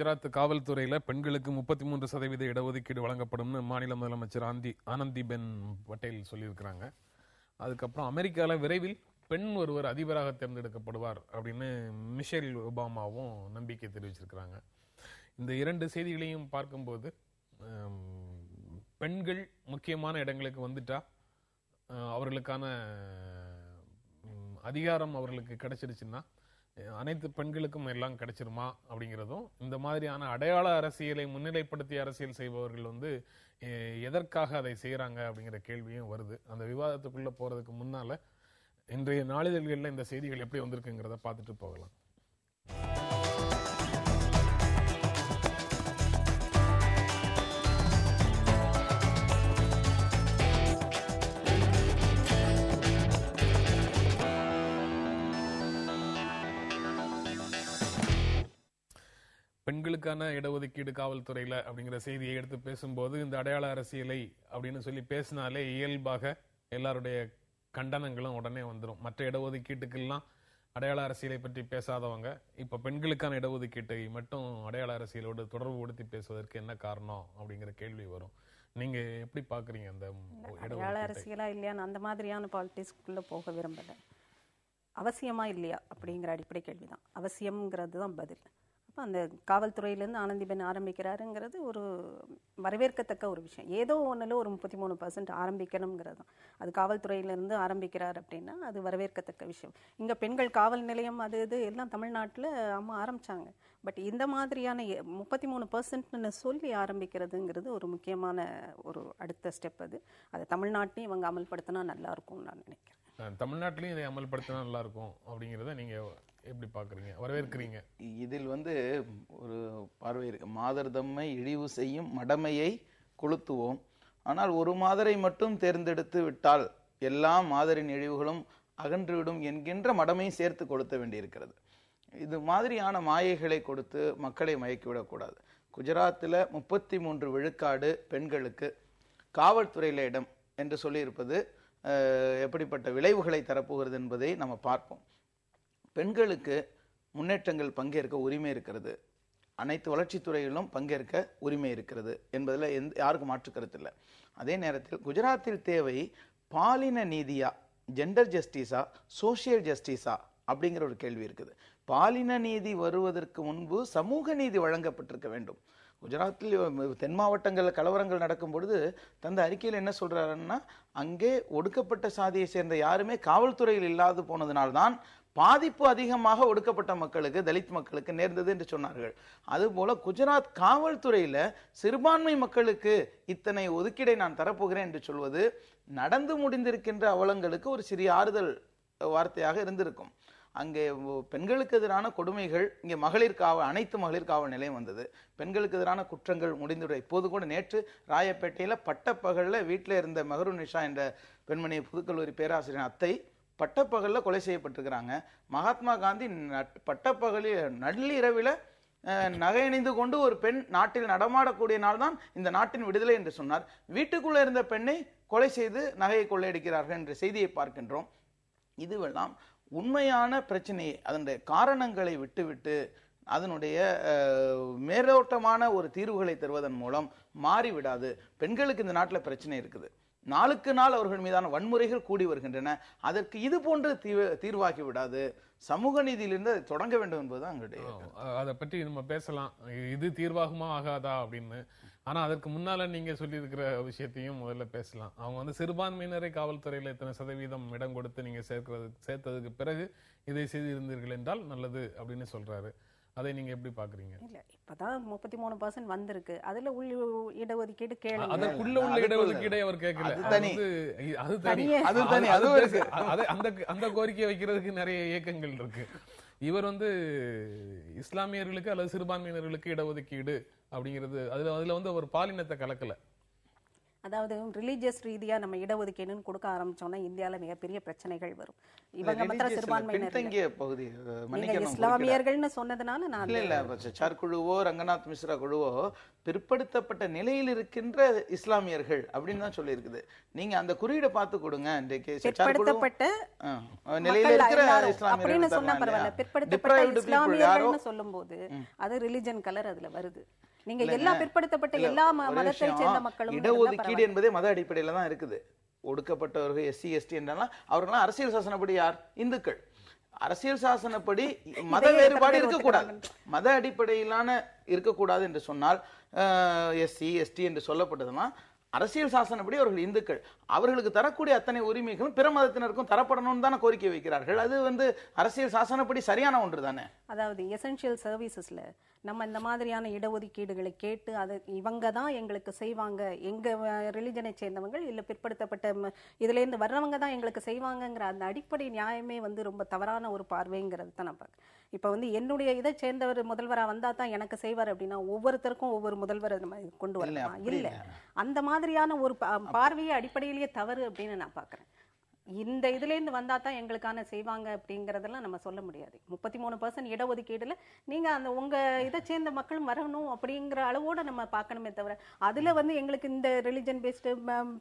குஜராத் காவல்துறையில பெண்களுக்கு 33% இடஒதுக்கீடு வழங்கப்படும்னு மாநில முதலமைச்சர் ஆனந்திபென் பட்டேல் சொல்லியிருக்கிறாங்க. அதுக்கப்புறம் அமெரிக்கால விரைவில் பெண் ஒருவர் அதிபராக தேர்ந்தெடுக்கப்படுவார் அப்படின்னு மிஷேல் ஒபாமாவும் நம்பிக்கை தெரிவிச்சிருக்கிறாங்க. இந்த இரண்டு செய்திகளையும் பார்க்கும்போது பெண்கள் முக்கியமான இடங்களுக்கு வந்துட்டா அவர்களுக்கான அதிகாரம் அவர்களுக்கு கிடைச்சிருச்சுன்னா அனைத்து பெண்களுக்கும் எல்லாம் கிடைச்சிருமா அப்படிங்கிறதும், இந்த மாதிரியான அடையாள அரசியலை முன்னிலைப்படுத்தி அரசியல் செய்பவர்கள் எதற்காக அதை செய்யறாங்க அப்படிங்கிற கேள்வியும் வருது. அந்த விவாதத்துக்குள்ள போறதுக்கு முன்னால இன்றைய நாளிதழ்களில் இந்த செய்திகள் எப்படி வந்திருக்குங்கிறத பார்த்துட்டு போகலாம். பெண்களுக்கான இடஒதுக்கீடு காவல்துறையில அப்படிங்கிற செய்தியை எடுத்து பேசும்போது இந்த அடையாள அரசியலை அப்படின்னு சொல்லி பேசினாலே இயல்பாக எல்லாருடைய கண்டனங்களும் உடனே வந்துடும். மற்ற இடஒதுக்கீட்டுக்கெல்லாம் அடையாள அரசியலை பற்றி பேசாதவங்க இப்ப பெண்களுக்கான இடஒதுக்கீட்டை மட்டும் அடையாள அரசியலோடு தொடர்பு படுத்தி பேசுவதற்கு என்ன காரணம் அப்படிங்கிற கேள்வி வரும். நீங்க எப்படி பாக்குறீங்க? அந்த அடையாள அரசியலா இல்லையான்னு அந்த மாதிரியான பாலிட்டிக்ஸ்குள்ள போக விரும்பல. அவசியமா இல்லையா அப்படிங்கிற அடிப்படை கேள்விதான். அவசியம்ங்கிறது தான் பதில். அப்போ அந்த காவல்துறையிலேருந்து ஆனந்திபென் ஆரம்பிக்கிறாருங்கிறது ஒரு வரவேற்கத்தக்க ஒரு விஷயம். ஏதோ ஒன்றில் ஒரு 33% ஆரம்பிக்கணுங்கிறது தான். அது காவல்துறையிலேருந்து ஆரம்பிக்கிறார் அப்படின்னா அது வரவேற்கத்தக்க விஷயம். இங்கே பெண்கள் காவல் நிலையம் அது இது எல்லாம் தமிழ்நாட்டில் அம்மா ஆரம்பித்தாங்க. பட் இந்த மாதிரியான 33% சொல்லி ஆரம்பிக்கிறதுங்கிறது ஒரு முக்கியமான ஒரு அடுத்த ஸ்டெப். அதை தமிழ்நாட்டையும் இவங்க அமல்படுத்தினா நல்லா இருக்கும்னு நான் நினைக்கிறேன். தமிழ்நாட்டிலையும் இதை அமல்படுத்தினா நல்லா இருக்கும் அப்படிங்கிறத நீங்க எப்படி பாக்குறீங்க, வரவேற்கிறீங்க? இதில் ஒரு பார்வை இருக்கு. மாதர் தம்மை இழிவு செய்யும் மடமையை கொளுத்துவோம், ஆனால் ஒரு மாதரை மட்டும் தேர்ந்தெடுத்து விட்டால் எல்லா மாதரின் இழிவுகளும் அகன்றுவிடும் என்கின்ற மடமையை சேர்த்து கொளுத்த வேண்டியிருக்கிறது. இது மாதிரியான மாயைகளை கொடுத்து மக்களை மயக்கிவிடக்கூடாது. குஜராத்தில் 33 விழுக்காடு பெண்களுக்கு காவல்துறையில இடம் என்று சொல்லியிருப்பது எப்படிப்பட்ட விளைவுகளை தரப்போகிறது என்பதை நம்ம பார்ப்போம். பெண்களுக்கு முன்னேற்றங்கள் பங்கேற்க உரிமை இருக்கிறது, அனைத்து வளர்ச்சித்துறைகளிலும் பங்கேற்க உரிமை இருக்கிறது என்பதில் யாருக்கும் மாற்று கருத்து இல்லை. அதே நேரத்தில் குஜராத்தில் தேவை பாலின நீதியா, ஜெண்டர் ஜஸ்டிஸா, சோசியல் ஜஸ்டிஸா அப்படிங்கிற ஒரு கேள்வி இருக்குது. பாலின நீதி வருவதற்கு முன்பு சமூக நீதி வழங்கப்பட்டிருக்க வேண்டும். குஜராத்தில் தென் மாவட்டங்களில் கலவரங்கள் நடக்கும் பொழுது தந்த அறிக்கையில் என்ன சொல்றாருன்னா, அங்கே ஒடுக்கப்பட்ட சாதியை சேர்ந்த யாருமே காவல்துறையில் இல்லாது போனதுனால்தான் பாதிப்பு அதிகமாக ஒடுக்கப்பட்ட மக்களுக்கு, தலித் மக்களுக்கு நேர்ந்தது என்று சொன்னார்கள். அதுபோல குஜராத் காவல்துறையில சிறுபான்மை மக்களுக்கு இத்தனை ஒதுக்கீடை நான் தரப்போகிறேன் என்று சொல்வது நடந்து முடிந்திருக்கின்ற அவலங்களுக்கு ஒரு சிறிய ஆறுதல் வார்த்தையாக இருந்திருக்கும். அங்கே பெண்களுக்கு எதிரான கொடுமைகள், இங்கே அனைத்து மகளிர் காவல் நிலையம் வந்தது. பெண்களுக்கு எதிரான குற்றங்கள் முடிந்துவிட இப்போது கூட நேற்று ராயப்பேட்டையில் பட்டப்பகலில் வீட்டில் இருந்த மெஹரு நிஷா என்ற பெண்மணி புதுக்கல்லூரி பேராசிரியர் அத்தை பட்டப்பகலில் கொலை செய்யப்பட்டிருக்கிறாங்க. மகாத்மா காந்தி பட்டப்பகலில் நள்ளிரவில் நகை அணிந்து கொண்டு ஒரு பெண் நாட்டில் நடமாடக்கூடிய நாள் தான் இந்த நாட்டின் விடுதலை என்று சொன்னார். வீட்டுக்குள்ள இருந்த பெண்ணை கொலை செய்து நகையை கொள்ளையடிக்கிறார்கள் என்ற செய்தியை பார்க்கின்றோம். இதுவெல்லாம் உண்மையான பிரச்சனையை, அதனுடைய காரணங்களை விட்டுவிட்டு அதனுடைய மேலோட்டமான ஒரு தீர்வுகளை தருவதன் மூலம் மாறிவிடாது. பெண்களுக்கு இந்த நாட்டில் பிரச்சனை இருக்குது. நாளுக்கு நாள் அவர்கள் மீதான வன்முறைகள் கூடி வருகின்றன. அதற்கு இது போன்று தீர்வாகி விடாது. சமூக நீதியிலிருந்து அதை தொடங்க வேண்டும் என்பதுதான் எங்களுடைய. அதை பற்றி நம்ம பேசலாம், இது தீர்வாகுமா ஆகாதா அப்படின்னு. ஆனா அதற்கு முன்னால நீங்க சொல்லி இருக்கிற விஷயத்தையும் முதல்ல பேசலாம். அவங்க சிறுபான்மையினரை காவல்துறையில இத்தனை சதவீதம் இடம் கொடுத்து நீங்க சேர்த்ததுக்கு பிறகு இதை செய்திருந்தீர்கள் என்றால் நல்லது அப்படின்னு சொல்றாரு. அதை நீங்க எப்படி பாக்குறீங்க? இல்ல, இப்பதான் 33% வந்திருக்கு. அதுல இடஒதுக்கீடு கேளுங்க. அதற்குள்ள உள்ள இடஒதுக்கீடை அவர் கேட்கல. அந்த கோரிக்கை வைக்கிறதுக்கு நிறைய இயக்கங்கள் இருக்கு. இவர் இஸ்லாமியர்களுக்கு அல்லது சிறுபான்மையினர்களுக்கு இடஒதுக்கீடு அப்படிங்கிறது அதுல ஒரு பாலினத்தை கலக்கல. அதாவது ரிலீஜியஸ் ரீதியா நம்ம இடஒதுக்கீடுன்னு கொடுக்க ஆரம்பிச்சோம்னா இந்தியால மிகப்பெரிய பிரச்சனைகள் வரும். இவங்க மாத்திரம் சிறுபான்மையினர் பின்தங்கிய பகுதி நீங்க இஸ்லாமியர்கள்னு சொன்னதுனால நான் இல்ல சச்சார் குழுவோ ரங்கநாத் மிஸ்ரா குழுவோ பிற்படுத்தப்பட்ட நிலையில் இருக்கின்ற இஸ்லாமியர்கள் அப்படின்னு தான் சொல்லி இருக்குது. நீங்க அந்த குறியீடை பார்த்து கொடுங்க. இன்றைக்கு பிற்படுத்தப்பட்ட நிலையில இருக்கிற அப்படின்னு சொன்னா பரவாயில்ல. பிற்படுத்தப்பட்ட இஸ்லாமியர்கள்னு சொல்லும்போது அது ரிலிஜன் கலர் அதுல வருது. நீங்க எல்லா பிற்படுத்தப்பட்ட எல்லா மதத்தை சேர்ந்த மக்களும் இடஒதுக்கீடு என்பதே மத அடிப்படையில தான் இருக்குது. ஒடுக்கப்பட்டவர்கள் எஸ்சி எஸ்டி என்றாலும் அவர்களாம் அரசியல் சாசனப்படி யார்? இந்துக்கள். அரசியல் சாசனப்படி மத வேறுபாடு இருக்கக்கூடாது, மத அடிப்படையிலான இருக்கக்கூடாது என்று சொன்னால் எஸ்சி எஸ்டி என்று சொல்லப்பட்டதுன்னா அரசியல் சாசனப்படி அவர்கள் இந்துக்கள். அவர்களுக்கு தரக்கூடிய அத்தனை உரிமைகளும் பிற மதத்தினருக்கும் தரப்படணும்னு தானே கோரிக்கை வைக்கிறார்கள். அது அரசியல் சாசனப்படி சரியான ஒன்று தானே. அதாவது எசென்ஷியல் சர்வீசஸ்ல நம்ம இந்த மாதிரியான இடஒதுக்கீடுகளை கேட்டு அதை இவங்க தான் எங்களுக்கு செய்வாங்க, எங்க ரிலிஜனை சேர்ந்தவங்க இல்ல பிற்படுத்தப்பட்ட இதுல இருந்து வர்றவங்க தான் எங்களுக்கு செய்வாங்கங்கிற அந்த அடிப்படை நியாயமே ரொம்ப தவறான ஒரு பார்வைங்கிறது தான் நான் பார்க்க. இப்ப என்னுடைய இதை சேர்ந்தவர் முதல்வரா வந்தா தான் எனக்கு செய்வார் அப்படின்னா ஒவ்வொருத்தருக்கும் ஒவ்வொரு முதல்வர் நம்ம கொண்டு வரலாம் இல்ல. அந்த மாதிரியான ஒரு பார்வையை அடிப்படையிலேயே தவறு அப்படின்னு நான் பாக்குறேன். இந்த இதுல இருந்து வந்தா தான் எங்களுக்கான செய்வாங்க அப்படிங்கறதெல்லாம் நம்ம சொல்ல முடியாது. 33% இடஒதுக்கீடுல நீங்க அந்த உங்க இதை சேர்ந்த மக்களும் வரணும் அப்படிங்கிற அளவோட நம்ம பார்க்கணுமே தவிர அதுல எங்களுக்கு இந்த ரிலிஜன் பேஸ்டு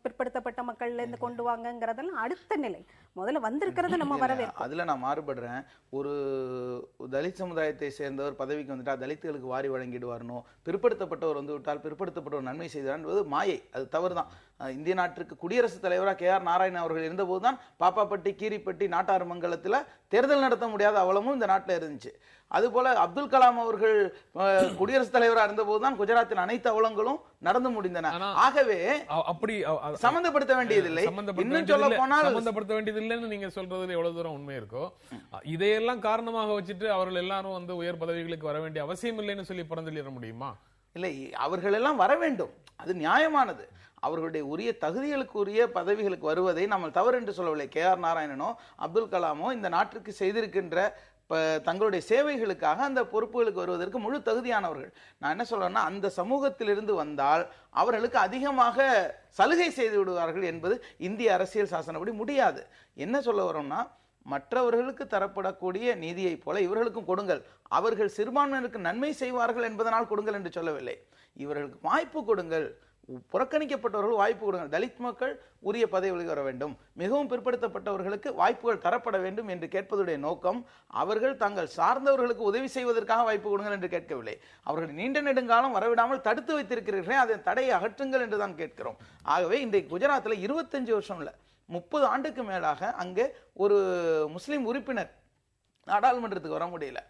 பிற்படுத்தப்பட்ட மக்கள்ல இருந்து கொண்டு வாங்கங்கிறதெல்லாம் அடுத்த நிலை. முதல்ல வந்திருக்கிறத நம்ம வரவேற்கிறோம். அதுல நான் மாறுபடுறேன். ஒரு தலித் சமுதாயத்தை சேர்ந்தவர் பதவிக்கு வந்துட்டா தலித்துகளுக்கு வாரி வழங்கிடுவார்னோ, பிற்படுத்தப்பட்டவர் விட்டால் பிற்படுத்தப்பட்டவர் நன்மை செய்தார் என்பது மாயை, அது தவறுதான். இந்திய நாட்டிற்கு குடியரசுத் தலைவராக KR நாராயணன் அவர்கள் இருந்தபோதுதான் பாப்பாப்பட்டி கீரிப்பட்டி நாட்டார்மங்கலத்துல தேர்தல் நடத்த முடியாத அவலமும் இந்த நாட்டில் இருந்துச்சு. அதுபோல அப்துல் கலாம் அவர்கள் குடியரசுத் தலைவராக இருந்தபோதுதான் குஜராத்தின் அனைத்து அவலங்களும் நடந்து முடிந்தன. ஆகவே அப்படி சம்பந்தப்படுத்த வேண்டியதில்லை. இன்னும் சொல்ல போனால் சம்பந்தப்படுத்த வேண்டியதில்லைன்னு நீங்க சொல்றது எவ்வளவு தூரம் உண்மை இருக்கோ, இதையெல்லாம் காரணமாக வச்சுட்டு அவர்கள் எல்லாரும் உயர் பதவிகளுக்கு வர வேண்டிய அவசியம் இல்லைன்னு சொல்லி புறந்தள்ளிட முடியுமா? இல்லை, அவர்கள் எல்லாம் வர வேண்டும், அது நியாயமானது. அவர்களுடைய உரிய தகுதிகளுக்கு உரிய பதவிகளுக்கு வருவதை நம்ம தவறு என்று சொல்லவில்லை. KR நாராயணனோ அப்துல் கலாமோ இந்த நாட்டிற்கு செய்திருக்கின்ற தங்களுடைய சேவைகளுக்காக அந்த பொறுப்புகளுக்கு வருவதற்கு முழு தகுதியானவர்கள். நான் என்ன சொல்றேன்னா, அந்த சமூகத்திலிருந்து வந்தால் அவர்களுக்கு அதிகமாக சலுகை செய்து விடுவார்கள் என்பது இந்திய அரசியல் சாசனப்படி முடியாது. என்ன சொல்ல வரோம்னா, மற்றவர்களுக்கு தரப்படக்கூடிய நீதியை போல இவர்களுக்கும் கொடுங்கள். அவர்கள் சிறுபான்மையினருக்கு நன்மை செய்வார்கள் என்பதனால் கொடுங்கள் என்று சொல்லவில்லை. இவர்களுக்கு வாய்ப்பு கொடுங்கள், புறக்கணிக்கப்பட்டவர்கள் வாய்ப்பு கொடுங்கள். தலித் மக்கள் உரிய பதவிகளுக்கு வர வேண்டும், மிகவும் பிற்படுத்தப்பட்டவர்களுக்கு வாய்ப்புகள் தரப்பட வேண்டும் என்று கேட்பதுடைய நோக்கம் அவர்கள் தங்கள் சார்ந்தவர்களுக்கு உதவி செய்வதற்காக வாய்ப்பு கொடுங்கள் என்று கேட்கவில்லை. அவர்கள் நீண்ட நெடுங்காலம் வரவிடாமல் தடுத்து வைத்திருக்கிறீர்களே, அதை தடையை அகற்றுங்கள் என்று தான் கேட்கிறோம். ஆகவே இன்றைக்கு குஜராத்தில் 25 வருஷம் இல்ல 30 ஆண்டுக்கு மேலாக அங்கே ஒரு முஸ்லிம் உறுப்பினர் நாடாளுமன்றத்துக்கு வர முடியல.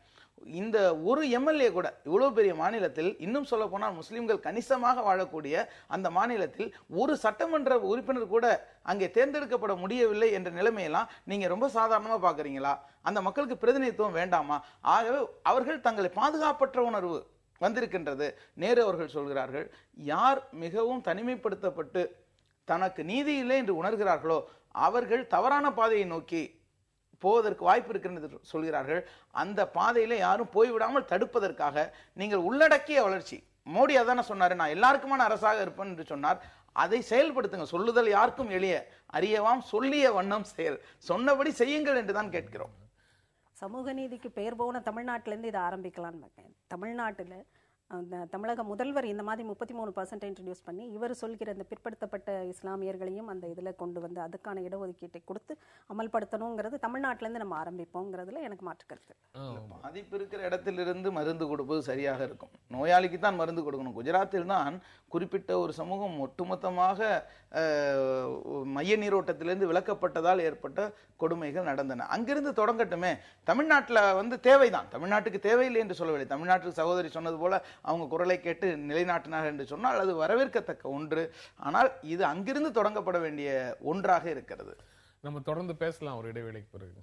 இந்த ஒரு MLA கூட இவ்வளவு பெரிய மாநிலத்தில், இன்னும் சொல்ல போனால் முஸ்லிம்கள் கணிசமாக வாழக்கூடிய அந்த மாநிலத்தில் ஒரு சட்டமன்ற உறுப்பினர் கூட அங்கே தேர்ந்தெடுக்கப்பட முடியவில்லை என்ற நிலைமையெல்லாம் நீங்க ரொம்ப சாதாரணமா பாக்குறீங்களா? அந்த மக்களுக்கு பிரதிநிதித்துவம் வேண்டாமா? ஆகவே அவர்கள் தங்களை பாதுகாப்பற்ற உணர்வு வந்திருக்கின்றது. நேரு அவர்கள் சொல்கிறார்கள், யார் மிகவும் தனிமைப்படுத்தப்பட்டு தனக்கு நீதி இல்லை என்று உணர்கிறார்களோ அவர்கள் தவறான பாதையை நோக்கி போவதற்கு வாய்ப்பு இருக்கிறது சொல்கிறார்கள். அந்த பாதையில யாரும் போய்விடாமல் தடுப்பதற்காக நீங்கள் உள்ளடக்கிய வளர்ச்சி, மோடி அதான சொன்னாரு, நான் எல்லாருக்குமான அரசாக இருப்பேன் என்று சொன்னார். அதை செயல்படுத்துங்க. சொல்லுதல் யாருக்கும் எளிய, அறியவாம் சொல்லிய வண்ணம் செயல், சொன்னபடி செய்யுங்கள் என்று தான் கேட்கிறோம். சமூக நீதிக்கு பெயர் போன தமிழ்நாட்டில இருந்து இதை ஆரம்பிக்கலான்னு தமிழ்நாட்டுல தமிழக முதல்வர் இந்த மாதிரி 33% இன்ட்ரடியூஸ் பண்ணி இவர் சொல்கிற இந்த பிற்படுத்தப்பட்ட இஸ்லாமியர்களையும் அந்த இதில் கொண்டு வந்து அதுக்கான இடஒதுக்கீட்டை கொடுத்து அமல்படுத்தணுங்கிறது தமிழ்நாட்டிலேருந்து நம்ம ஆரம்பிப்போங்கிறதுல எனக்கு மாற்று கருத்து. பாதிப்பு இருக்கிற இடத்திலிருந்து மருந்து கொடுப்பது சரியாக இருக்கும். நோயாளிக்கு தான் மருந்து கொடுக்கணும். குஜராத்தில் தான் குறிப்பிட்ட ஒரு சமூகம் ஒட்டுமொத்தமாக மைய நீரோட்டத்திலிருந்து விலக்கப்பட்டதால் ஏற்பட்ட கொடுமைகள் நடந்தன. அங்கிருந்து தொடங்கட்டுமே. தமிழ்நாட்டில் தேவைதான், தமிழ்நாட்டுக்கு தேவையில்லை என்று சொல்லவில்லை. தமிழ்நாட்டுக்கு சகோதரி சொன்னது போல அவங்க குரலை கேட்டு நிலைநாட்டினார் என்று சொன்னால் அது வரவேற்கத்தக்க ஒன்று. ஆனால் இது அங்கிருந்து தொடங்கப்பட வேண்டிய ஒன்றாக இருக்கிறது. நம்ம தொடர்ந்து பேசலாம் ஒரு இடைவேளைக்கு பிறகு.